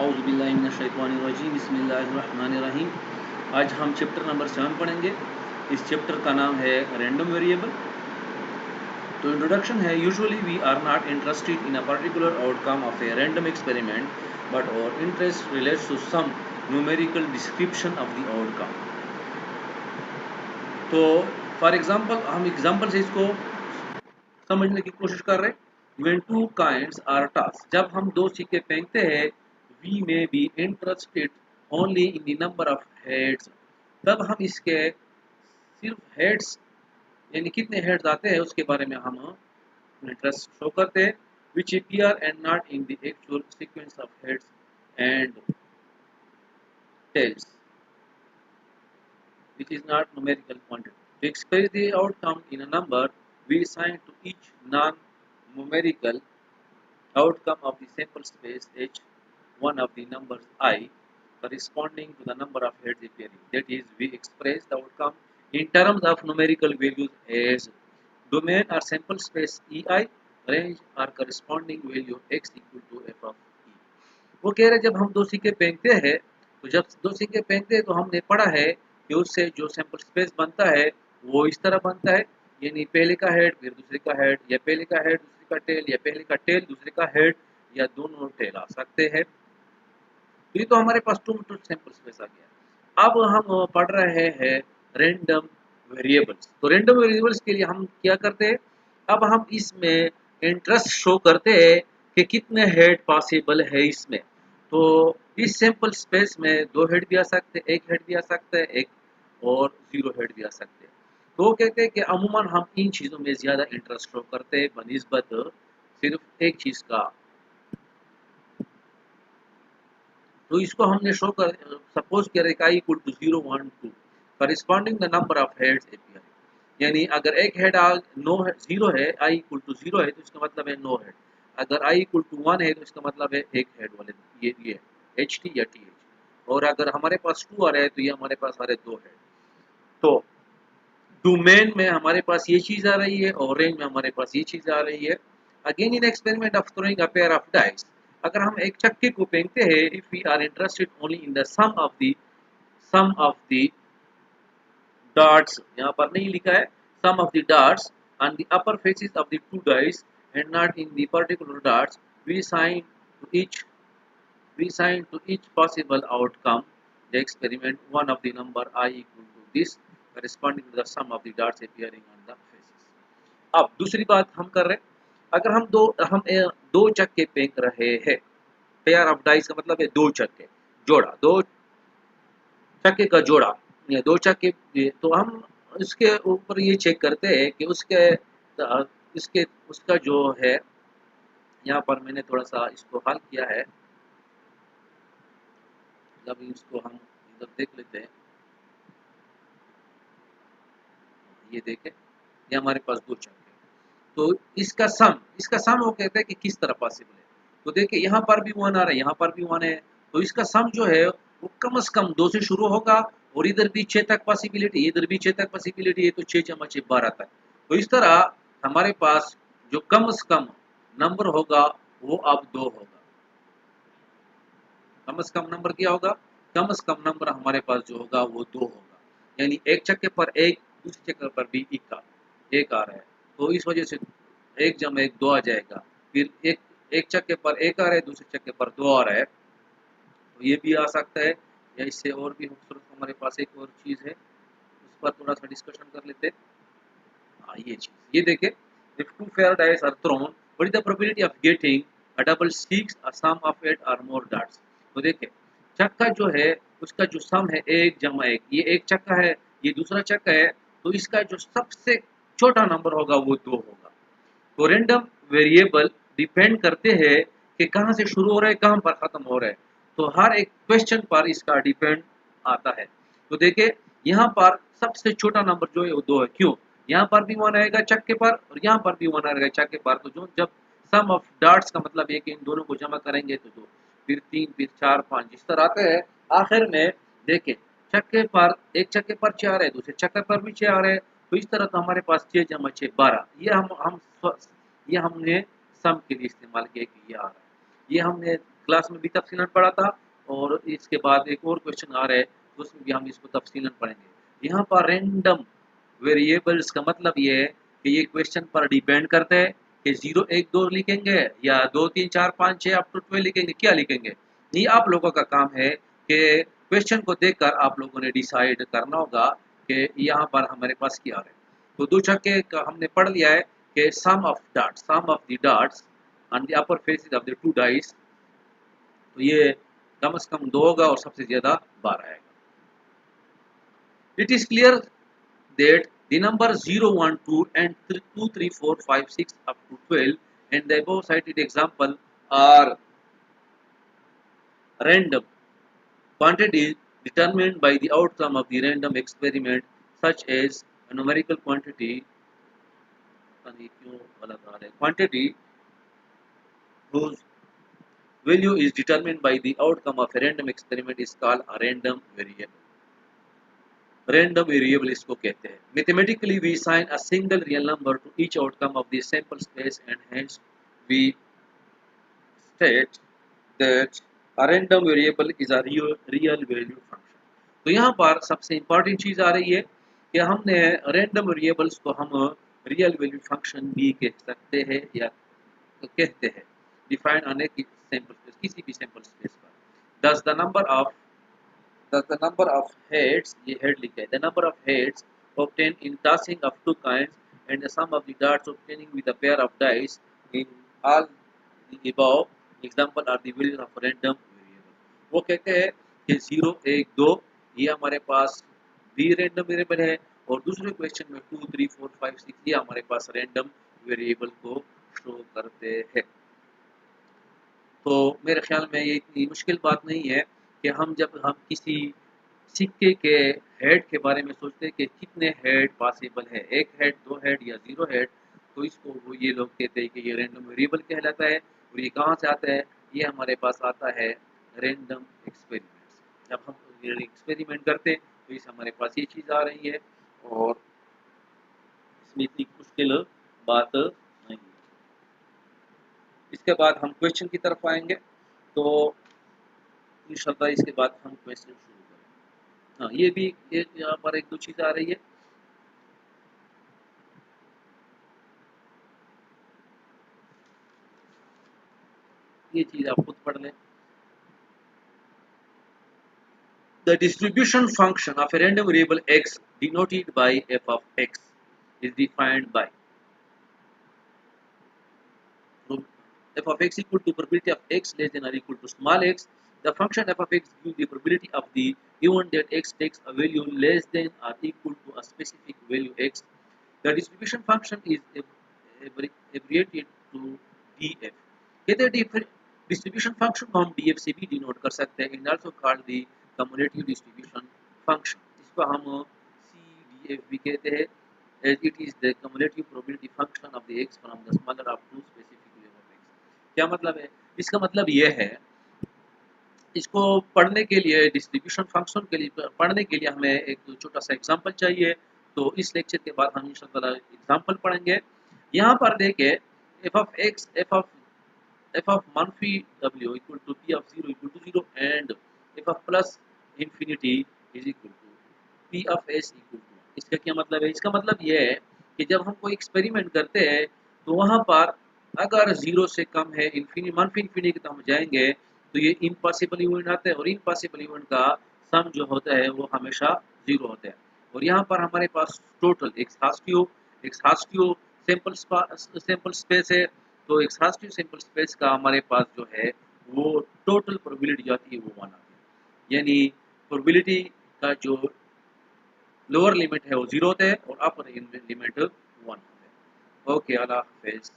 औज़ुबिल्लाहिमिनश्शैतानिर्रजीम बिस्मिल्लाहिर्रहमानिर्रहीम। आज हम चैप्टर नंबर 7 पढ़ेंगे। इस चैप्टर का नाम है रैंडम वेरिएबल। तो इंट्रोडक्शन है, usually we are not interested in a particular outcome of a random experiment but our interest relates to some numerical description of the outcome. तो फॉर एग्जांपल, हम example से इसको समझने की कोशिश कर रहे हैं। When two coins are tossed, जब हम दो सिक्के फेंकते हैं, we may be interested only in the number of heads, तब हम इसके सिर्फ हेड्स यानी कितने हेड्स आते हैं उसके बारे में हम इंटरेस्ट शो करते हैं, which appear and not in the actual sequence of heads and tails, which is not numerical quantity. To express the outcome in a number, we assign to each non-numerical outcome of the sample space H one of the numbers I corresponding to the number of heads appearing. That is, we express the outcome in terms of numerical values as domain or sample space EI, range or corresponding value x equal to f of e. वो कह रहे जब हम दो सिक्के फेंकते हैं, तो जब दो सिक्के फेंकते हैं तो हमने पढ़ा है कि उससे जो सैंपल स्पेस बनता है वो इस तरह बनता है, यानी पहले का हेड फिर दूसरे का हेड, या पहले का हेड दूसरे का टेल, या पहले का टेल दूसरे का हेड, या दोनों टेल आ सकते हैं। तो ये तो हमारे पास टू सैंपल स्पेस आ गया। अब हम पढ़ रहे हैं रैंडम वेरिएबल्स। तो रैंडम वेरिएबल्स के लिए हम क्या करते हैं, अब हम इसमें इंटरेस्ट शो करते हैं कि कितने हेड पॉसिबल है इसमें। तो इस सैंपल स्पेस में दो हेड भी आ सकते हैं, एक हेड भी आ सकता है, एक और जीरो हेड भी आ सकते हैं। तो वो कहते हैं कि अमूमन हम इन चीज़ों में ज़्यादा इंटरेस्ट शो करते हैं बनिस्बत सिर्फ एक चीज़ का। तो इसको हमने शो कर सपोज किया है i equal to 0 1 2 corresponding the number of heads appear, यानी अगर एक हेड नो जीरो है, i इक्वल टू 0 है तो इसका मतलब है नो हेड। अगर i इक्वल टू 1 है तो इसका मतलब है एक हेड वाले, ये एच टी या टी एच। और अगर हमारे पास 2 आ रहा है तो ये हमारे पास आ रहे दो हेड। तो डोमेन में हमारे पास ये चीज आ रही है और रेंज में हमारे पास ये चीज आ रही है। Again in experiment of throwing a pair of dice, अगर हम एक चक्के को फेंकते हैं, if we are interested only in the sum of the darts, यहाँ पर नहीं लिखा है sum of the darts on the upper faces of the two dice and not in the particular darts, we assign to each possible outcome the experiment one of the number I equal to this corresponding to the sum of the darts appearing on the faces. अब दूसरी बात हम कर रहे हैं, अगर दो चक्के फेंक रहे हैं, पेयर ऑफ डाइस का मतलब है दो चक्के, जोड़ा, दो चक्के का जोड़ा या दो चक्के, तो हम इसके ऊपर ये चेक करते हैं कि उसका जो है, यहाँ पर मैंने थोड़ा सा इसको हल किया है, जब इसको हम इधर देख लेते हैं, ये देखें, ये हमारे पास दो चक्के, तो इसका सम वो कहते हैं कि किस तरह पॉसिबल है। तो देखिए यहाँ पर भी वन आ रहा है, यहाँ पर भी वन है, तो इसका सम जो है वो कम से कम 2 से शुरू होगा, और इधर भी 6 तक पॉसिबिलिटी, इधर भी 6 तक पॉसिबिलिटी है, तो 6 जमा 6 12 तक। तो इस तरह हमारे पास जो कम से कम नंबर होगा वो अब 2 होगा। कम से कम नंबर क्या होगा, कम से कम नंबर हमारे पास जो होगा वो 2 होगा, यानी एक चक्के पर एक, दूसरे चक्के पर भी एक आ रहा है, तो इस वजह से 1 जमा 1 2 आ जाएगा। फिर एक चक्के पर एक आ रहा है, दूसरे चक्के पर 2 आ रहा है, तो ये भी आ सकता है। या इससे और भी खूबसूरत हमारे पास एक और चीज़ है, उस पर थोड़ा सा डिस्कशन कर लेते हैं। हाँ, ये चीज़, ये देखें, if 2 fair dice are thrown, what is the probability of getting a double 6, a sum of 8 or more darts? तो देखें, चक्का जो है उसका जो सम है 1 जमा 1, ये एक चक्का है, ये दूसरा चक्का है, तो इसका जो सबसे छोटा नंबर होगा वो 2 होगा। तो रैंडम वेरिएबल डिपेंड करते हैं कि कहाँ से शुरू हो रहा है, कहाँ पर खत्म हो रहा है, तो हर एक क्वेश्चन पर इसका डिपेंड आता है। तो देखिए यहाँ पर सबसे छोटा नंबर जो है वो 2 है, क्यों, यहाँ पर भी 1 आएगा चक्के पर और यहाँ पर भी 1 आएगा चक्के पर, तो जो जब सम ऑफ डार्ट्स का मतलब है कि इन दोनों को जमा करेंगे तो 2, फिर 3, फिर 4 5 इस तरह आते हैं। आखिर में देखें, चक्के पर एक चक्के पर 4 है, दूसरे चक्के पर भी 4 है, तो इस तरह तो हमारे पास 6 जमा 6 12, ये हमने सम के लिए इस्तेमाल किया कि ये आ रहा है। ये हमने क्लास में भी तफसीलन पढ़ा था और इसके बाद एक और क्वेश्चन आ रहा है तो उसमें भी हम इसको तफसीलन पढ़ेंगे। यहाँ पर रैंडम वेरिएबल्स का मतलब ये है कि ये क्वेश्चन पर डिपेंड करता है कि 0 1 2 लिखेंगे या 2 3 4 5 6 अप टू 12 लिखेंगे, क्या लिखेंगे। ये आप लोगों का काम है कि क्वेश्चन को देखकर आप लोगों ने डिसाइड करना होगा कि यहाँ पर हमारे पास क्या है। तो दो छक्के का हमने पढ़ लिया है कि sum of the dots on the upper faces of the two dice, तो ये कम से कम 2 होगा और सबसे ज्यादा 12 आएगा। It is clear that the number 0, 1, 2 and 2, 3, 4, 5, 6 up to 12 and the above cited example are random quantities determined by the outcome of the random experiment such as a numerical quantity whose value is determined by the outcome of a random experiment is called a random variable. Random variable इसको कहते हैं। Mathematically we assign a single real number to each outcome of the sample space and hence we state that a random variable is a real value function। तो यहाँ पर सबसे important चीज आ रही है कि हमने रैंडम वेरिएबल्स को हम रियल वैल्यू फंक्शन भी कह सकते हैं या कहते हैं, define on a sample space, किसी भी सैंपल स्पेस पर। दस the number of heads, ये head लिखा है, the number of heads obtained in tossing of two coins and the sum of the darts obtaining with a pair of dice in all the above example are the values of random variable। वो कहते हैं कि 0 1 2 ये हमारे पास भी random variable है और दूसरे क्वेश्चन में 2 3 4 5 6 ये हमारे पास रैंडम वेरिएबल को शो करते हैं। तो मेरे ख्याल में ये इतनी मुश्किल बात नहीं है कि जब हम किसी सिक्के के हेड के बारे में सोचते हैं कि कितने हेड पॉसिबल है, 1 हेड 2 हेड या 0 हेड, तो इसको वो ये लोग कहते हैं कि ये रैंडम वेरिएबल कहलाता है। और ये कहाँ से आता है, ये हमारे पास आता है रैंडम एक्सपेरिमेंट्स। जब हम एक्सपेरिमेंट करते हैं तो इस हमारे पास ये चीज़ आ रही है और इसमें इतनी मुश्किल बात नहीं है। इसके बाद हम क्वेश्चन की तरफ आएंगे तो इंशाल्लाह इसके बाद हम क्वेश्चन शुरू करें। हाँ, ये भी एक यहाँ पर एक दो चीज आ रही है। ये चीज आप खुद पढ़ लें। The distribution function of a random variable x denoted by f of x is defined by f of x equal to probability of x less than or equal to small x. The function f of x gives the probability of the event that x takes a value less than or equal to a specific value x. The distribution function is abbreviated to df। कहते हैं distribution function को हम df से भी denote कर सकते हैं, इन also called the cumulative distribution function. इसको हम CDF भी कहते हैं, as it is the cumulative probability function of the x from the smaller of two specific value of x। क्या मतलब है, इसका मतलब यह है, इसको पढ़ने के लिए डिस्ट्रीब्यूशन फंक्शन के लिए पढ़ने के लिए हमें एक छोटा सा एग्जांपल चाहिए। तो इस लेक्चर के बाद हम इंशाल्लाह एग्जांपल पढ़ेंगे। यहाँ पर देखिए f of x f of मनफी w equal to p of 0 equal to 0 and f of plus infinity is equal to p of s equal to. इसका क्या मतलब है, इसका मतलब यह है कि जब हम कोई एक्सपेरिमेंट करते हैं तो वहाँ पर अगर 0 से कम है मनफी इंफिनिटी तक हम जाएंगे तो ये इम्पॉसिबल इवेंट आता है और इम्पॉसिबल इवेंट का सम जो होता है वो हमेशा 0 होता है। और यहाँ पर हमारे पास टोटल एक्सहास्टिव सैंपल स्पेस है, तो एक्सहास्टिव सैंपल स्पेस का हमारे पास जो है वो टोटल प्रोबेबिलिटी जाती है वो 1 आती है। यानी प्रोबेबिलिटी का जो लोअर लिमिट है वो 0 होता है और अपर लिमिट 1 होता है। ओके, अल्लाह हाफिज़।